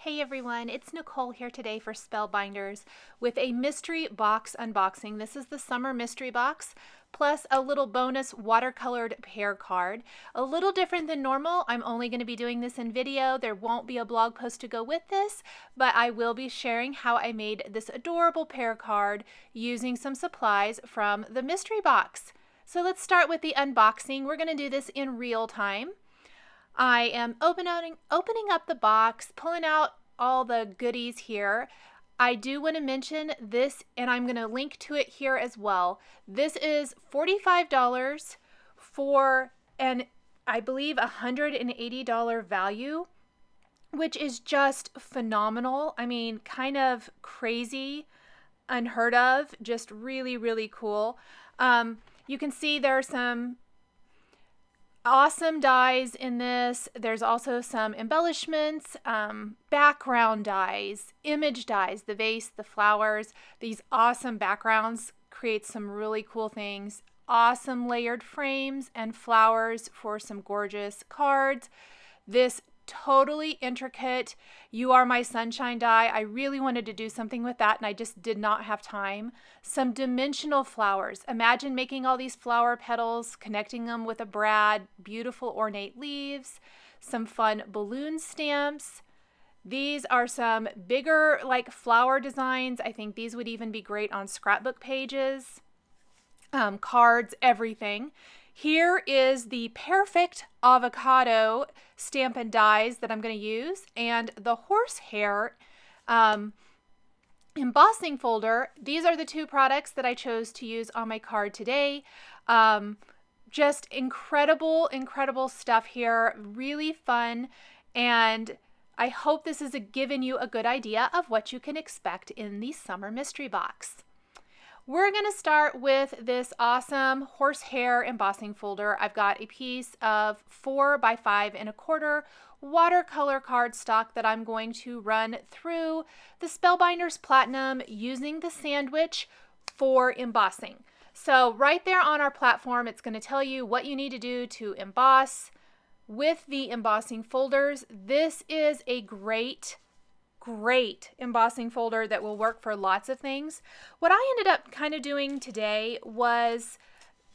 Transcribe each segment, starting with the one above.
Hey everyone, it's Nicole here today for Spellbinders with a mystery box unboxing. This is the summer mystery box plus a little bonus watercolored pair card. A little different than normal. I'm only going to be doing this in video. There won't be a blog post to go with this, but I will be sharing how I made this adorable pair card using some supplies from the mystery box. So let's start with the unboxing. We're going to do this in real time. I am opening up the box, pulling out all the goodies here. I do want to mention this, and I'm going to link to it here as well. This is $45 for an, I believe, $180 value, which is just phenomenal. I mean, kind of crazy, unheard of, just really, really cool. You can see there are some awesome dies in this. There's also some embellishments, background dies, image dies, the vase, the flowers. These awesome backgrounds create some really cool things. Awesome layered frames and flowers for some gorgeous cards. This totally intricate You Are My Sunshine die. I really wanted to do something with that and I just did not have time. Some dimensional flowers. Imagine making all these flower petals, connecting them with a brad, beautiful ornate leaves, some fun balloon stamps. These are some bigger like flower designs. I think these would even be great on scrapbook pages, cards, everything. Here is the Pearfect Avocado stamp and dies that I'm going to use, and the Horsehair embossing folder. These are the two products that I chose to use on my card today. Just incredible, incredible stuff here. Really fun, and I hope this has given you a good idea of what you can expect in the summer mystery box. We're going to start with this awesome Horsehair embossing folder. I've got a piece of 4 by 5 1/4 watercolor cardstock that I'm going to run through the Spellbinders Platinum using the sandwich for embossing. So right there on our platform, it's going to tell you what you need to do to emboss with the embossing folders. This is a great embossing folder that will work for lots of things. What I ended up kind of doing today was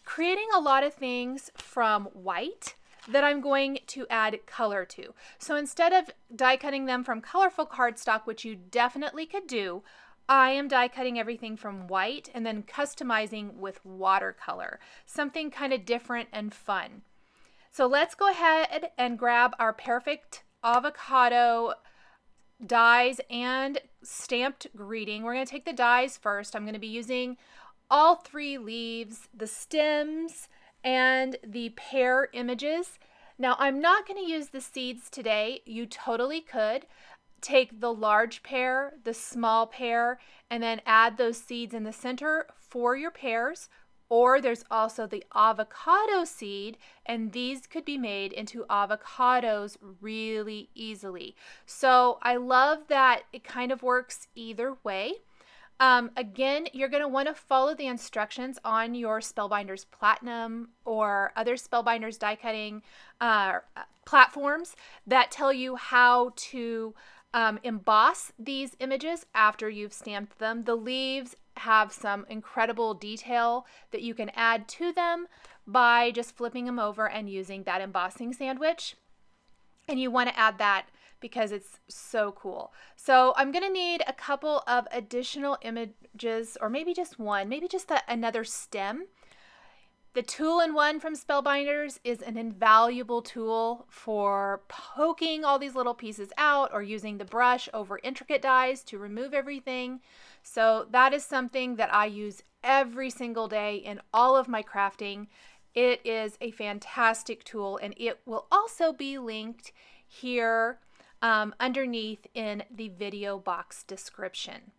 creating a lot of things from white that I'm going to add color to. So instead of die cutting them from colorful cardstock, which you definitely could do, I am die cutting everything from white and then customizing with watercolor. Something kind of different and fun. So let's go ahead and grab our Pearfect Avocado dies and stamped greeting. We're going to take the dies first. I'm going to be using all 3 leaves, the stems, and the pear images. Now, I'm not going to use the seeds today. You totally could take the large pear, the small pear, and then add those seeds in the center for your pears. Or there's also the avocado seed, and these could be made into avocados really easily. So I love that it kind of works either way. Again, you're going to want to follow the instructions on your Spellbinders Platinum or other Spellbinders die cutting platforms that tell you how to emboss these images after you've stamped them. The leaves have some incredible detail that you can add to them by just flipping them over and using that embossing sandwich. And you want to add that because it's so cool. So I'm going to need a couple of additional images, or maybe just one, maybe just another stem. The tool-in-one from Spellbinders is an invaluable tool for poking all these little pieces out or using the brush over intricate dies to remove everything. So that is something that I use every single day in all of my crafting. It is a fantastic tool, and it will also be linked here underneath in the video box description.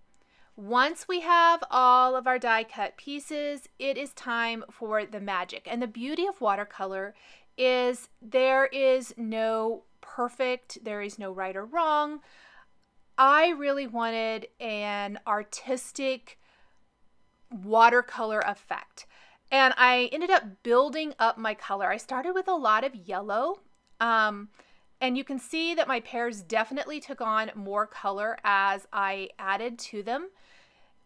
Once we have all of our die cut pieces, it is time for the magic. And the beauty of watercolor is there is no perfect, there is no right or wrong. I really wanted an artistic watercolor effect. And I ended up building up my color. I started with a lot of yellow. And you can see that my pears definitely took on more color as I added to them.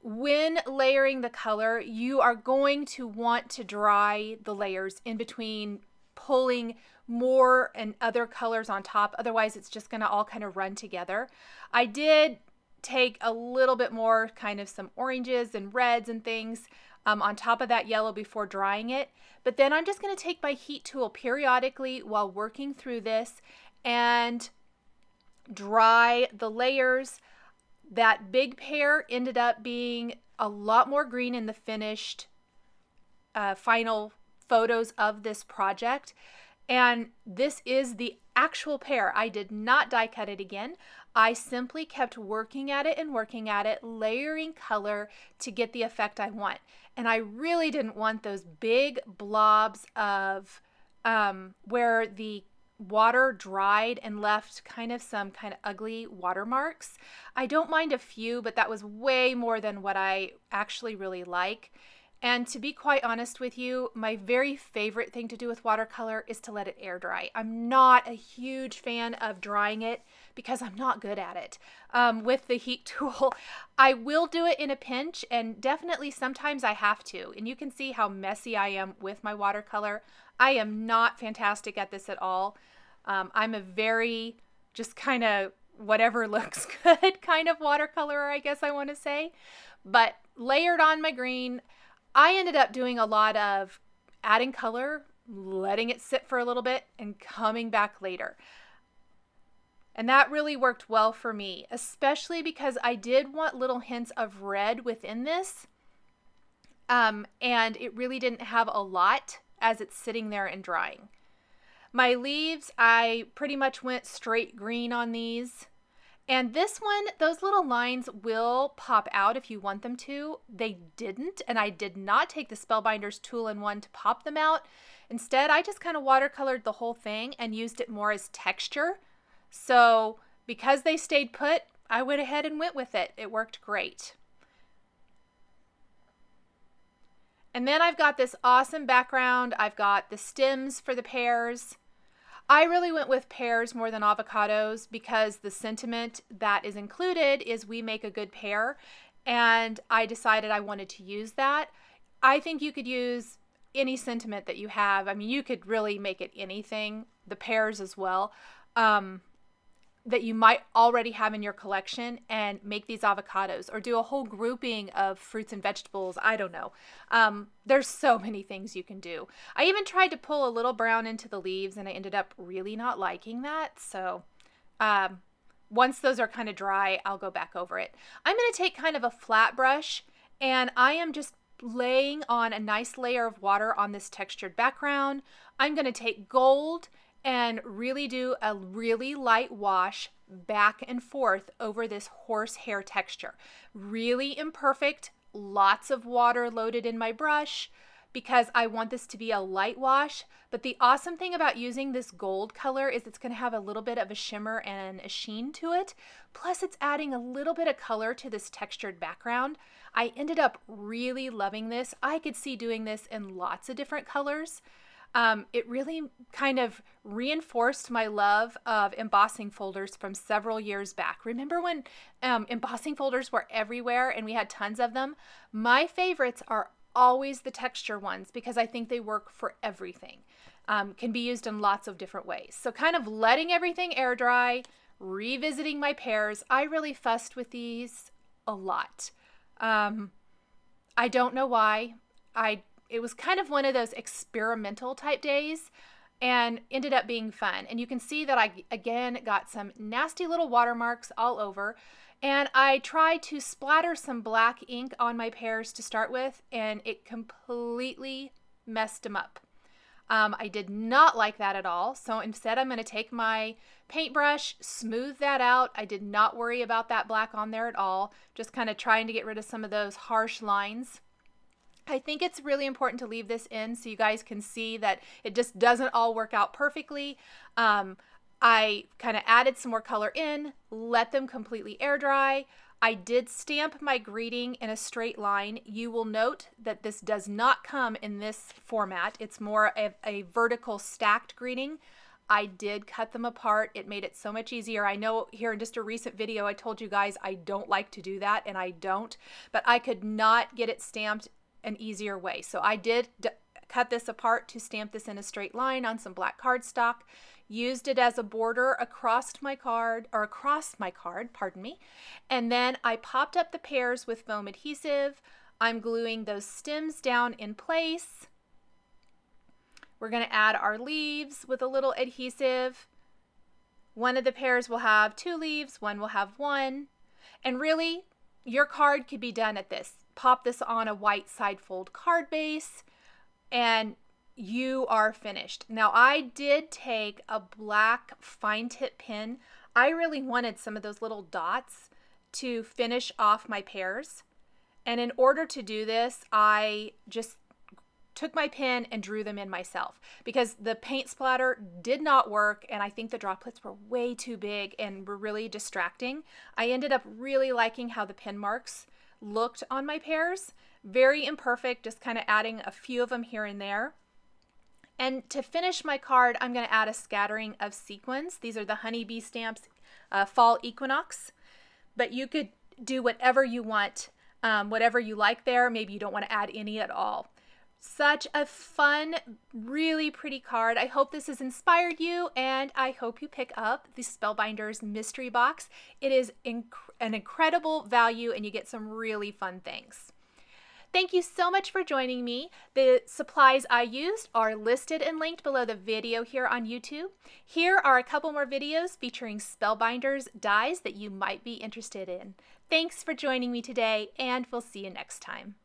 When layering the color, you are going to want to dry the layers in between pulling more and other colors on top. Otherwise, it's just going to all kind of run together. I did take a little bit more, kind of some oranges and reds and things on top of that yellow before drying it. But then I'm just going to take my heat tool periodically while working through this and dry the layers. That big pear ended up being a lot more green in the finished final photos of this project. And this is the actual pear. I did not die cut it again. I simply kept working at it, layering color to get the effect I want. And I really didn't want those big blobs of where the water dried and left kind of some kind of ugly watermarks. I don't mind a few, but that was way more than what I actually really like. And to be quite honest with you, my very favorite thing to do with watercolor is to let it air dry. I'm not a huge fan of drying it because I'm not good at it with the heat tool. I will do it in a pinch, and definitely sometimes I have to. And you can see how messy I am with my watercolor. I am not fantastic at this at all. I'm a very just kind of whatever looks good kind of watercolorer, I guess I want to say. But layered on my green, I ended up doing a lot of adding color, letting it sit for a little bit, and coming back later. And that really worked well for me, especially because I did want little hints of red within this. And it really didn't have a lot as it's sitting there and drying. My leaves, I pretty much went straight green on these. And this one, those little lines will pop out if you want them to. They didn't, and I did not take the Spellbinders tool-in-one to pop them out. Instead, I just kind of watercolored the whole thing and used it more as texture. So because they stayed put, I went ahead and went with it. It worked great. And then I've got this awesome background. I've got the stems for the pears. I really went with pears more than avocados because the sentiment that is included is we make a good pear, and I decided I wanted to use that. I think you could use any sentiment that you have. I mean, you could really make it anything, the pears as well, that you might already have in your collection, and make these avocados or do a whole grouping of fruits and vegetables. I don't know. There's so many things you can do. I even tried to pull a little brown into the leaves, and I ended up really not liking that. So once those are kind of dry, I'll go back over it. I'm going to take kind of a flat brush, and I am just laying on a nice layer of water on this textured background. I'm going to take gold and really do a really light wash back and forth over this horsehair texture. Really imperfect, lots of water loaded in my brush because I want this to be a light wash. But the awesome thing about using this gold color is it's going to have a little bit of a shimmer and a sheen to it. Plus it's adding a little bit of color to this textured background. I ended up really loving this. I could see doing this in lots of different colors. It really kind of reinforced my love of embossing folders from several years back. Remember when embossing folders were everywhere and we had tons of them? My favorites are always the texture ones because I think they work for everything. Can be used in lots of different ways. So kind of letting everything air dry, revisiting my pears. I really fussed with these a lot. I don't know why. It was kind of one of those experimental type days and ended up being fun. And you can see that I, again, got some nasty little watermarks all over. And I tried to splatter some black ink on my pears to start with, and it completely messed them up. I did not like that at all. So instead, I'm going to take my paintbrush, smooth that out. I did not worry about that black on there at all. Just kind of trying to get rid of some of those harsh lines. I think it's really important to leave this in so you guys can see that it just doesn't all work out perfectly. I kind of added some more color in, let them completely air dry. I did stamp my greeting in a straight line. You will note that this does not come in this format. It's more of a vertical stacked greeting. I did cut them apart. It made it so much easier. I know here in just a recent video I told you guys I don't like to do that, and I don't, but I could not get it stamped an easier way. So I did cut this apart to stamp this in a straight line on some black cardstock, used it as a border across my card, pardon me, and then I popped up the pears with foam adhesive. I'm gluing those stems down in place. We're going to add our leaves with a little adhesive. One of the pears will have 2 leaves, one will have 1. And really, your card could be done at this. Pop this on a white side fold card base, and you are finished. Now, I did take a black fine tip pen. I really wanted some of those little dots to finish off my pears. And in order to do this, I just took my pen and drew them in myself because the paint splatter did not work, and I think the droplets were way too big and were really distracting. I ended up really liking how the pen marks looked on my pears. Very imperfect, just kind of adding a few of them here and there. And to finish my card, I'm going to add a scattering of sequins. These are the honeybee stamps, Fall Equinox, but you could do whatever you want, whatever you like there. Maybe you don't want to add any at all. Such a fun, really pretty card. I hope this has inspired you, and I hope you pick up the Spellbinders mystery box. It is an incredible value, and you get some really fun things. Thank you so much for joining me. The supplies I used are listed and linked below the video here on YouTube. Here are a couple more videos featuring Spellbinders dies that you might be interested in. Thanks for joining me today, and we'll see you next time.